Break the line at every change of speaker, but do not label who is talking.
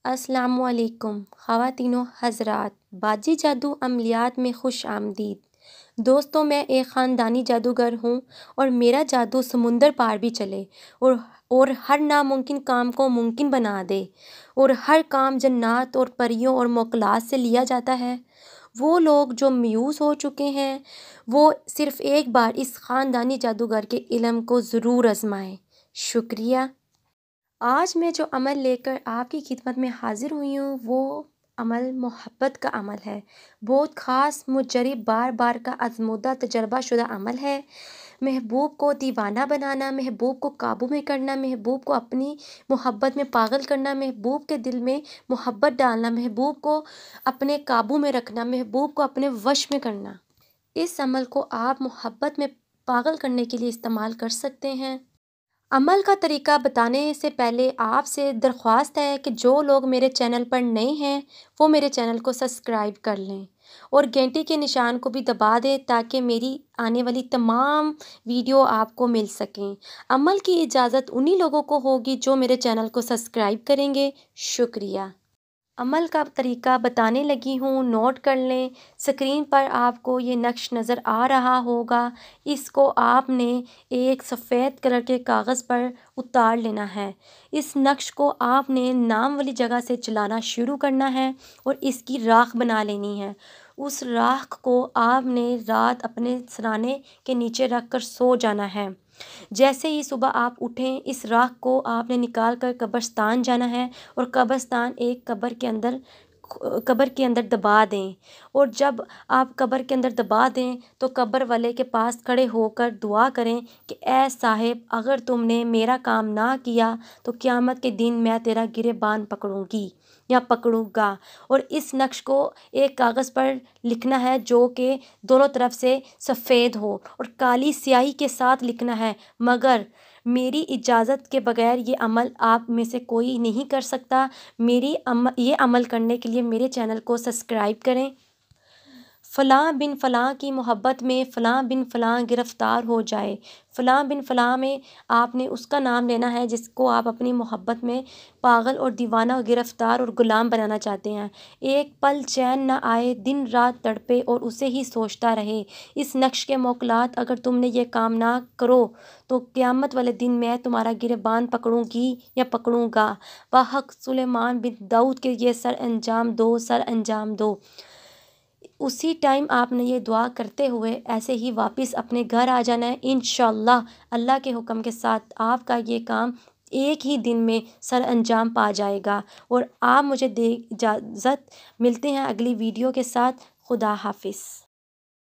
السلام علیکم خواتین و حضرات، باجی جادو عملیات میں خوش آمدید۔ دوستوں، میں ایک خاندانی جادوگر ہوں اور میرا جادو سمندر پار بھی چلے اور ہر ناممکن کام کو ممکن بنا دے، اور ہر کام جنات اور پریوں اور موکلات سے لیا جاتا ہے۔ وہ لوگ جو مایوس ہو چکے ہیں وہ صرف ایک بار اس خاندانی جادوگر کے علم کو ضرور آزمائیں۔ شکریہ۔ آج میں جو عمل لے کر آپ کی خدمت میں حاضر ہوئی ہوں وہ عمل محبت کا عمل ہے۔ بہت خاص، مجرب، بار بار کا آزمودہ، تجربہ شدہ عمل ہے۔ محبوب کو دیوانہ بنانا، محبوب کو قابو میں کرنا، محبوب کو اپنی محبت میں پاگل کرنا، محبوب کے دل میں محبت ڈالنا، محبوب کو اپنے قابو میں رکھنا، محبوب کو اپنے وش میں کرنا۔ اس عمل کو آپ محبت میں پاگل کرنے کے لیے استعمال کر سکتے ہیں۔ عمل کا طریقہ بتانے سے پہلے آپ سے درخواست ہے کہ جو لوگ میرے چینل پر نئے ہیں وہ میرے چینل کو سبسکرائب کر لیں اور گھنٹی کے نشان کو بھی دبا دیں تاکہ میری آنے والی تمام ویڈیو آپ کو مل سکیں۔ عمل کی اجازت انہی لوگوں کو ہوگی جو میرے چینل کو سبسکرائب کریں گے۔ شکریہ۔ عمل کا طریقہ بتانے لگی ہوں، نوٹ کر لیں۔ اسکرین پر آپ کو یہ نقش نظر آ رہا ہوگا۔ اس کو آپ نے ایک سفید کلر کے کاغذ پر اتار لینا ہے۔ اس نقش کو آپ نے نام والی جگہ سے چلانا شروع کرنا ہے اور اس کی راکھ بنا لینی ہے۔ اس راکھ کو آپ نے رات اپنے سرانے کے نیچے رکھ کر سو جانا ہے۔ جیسے ہی صبح آپ اٹھیں اس راکھ کو آپ نے نکال کر قبرستان جانا ہے اور قبرستان ایک قبر کے اندر دبا دیں، اور جب آپ قبر کے اندر دبا دیں تو قبر والے کے پاس کھڑے ہو کر دعا کریں کہ اے صاحب، اگر تم نے میرا کام نہ کیا تو قیامت کے دن میں تیرا گریبان پکڑوں گی یا پکڑوں گا۔ اور اس نقش کو ایک کاغذ پر لکھنا ہے جو کہ دونوں طرف سے سفید ہو اور کالی سیاہی کے ساتھ لکھنا ہے، مگر میری اجازت کے بغیر یہ عمل آپ میں سے کوئی نہیں کر سکتا۔ یہ عمل کرنے کے لیے میرے چینل کو سبسکرائب کریں۔ فلاں بن فلاں کی محبت میں فلاں بن فلاں گرفتار ہو جائے۔ فلاں بن فلاں میں آپ نے اس کا نام لینا ہے جس کو آپ اپنی محبت میں پاگل اور دیوانہ، گرفتار اور غلام بنانا چاہتے ہیں۔ ایک پل چین نہ آئے، دن رات تڑپے اور اسے ہی سوچتا رہے۔ اس نقش کے موکلات، اگر تم نے یہ کام نہ کرو تو قیامت والے دن میں تمہارا گریبان پکڑوں گی یا پکڑوں گا۔ بحق سلیمان بن داؤد کہ یہ سر انجام دو۔ اسی ٹائم آپ نے یہ دعا کرتے ہوئے ایسے ہی واپس اپنے گھر آ جانا ہے۔ انشاءاللہ اللہ کے حکم کے ساتھ آپ کا یہ کام ایک ہی دن میں سر انجام پا جائے گا۔ اور آپ مجھے دے اجازت، ملتے ہیں اگلی ویڈیو کے ساتھ۔ خدا حافظ۔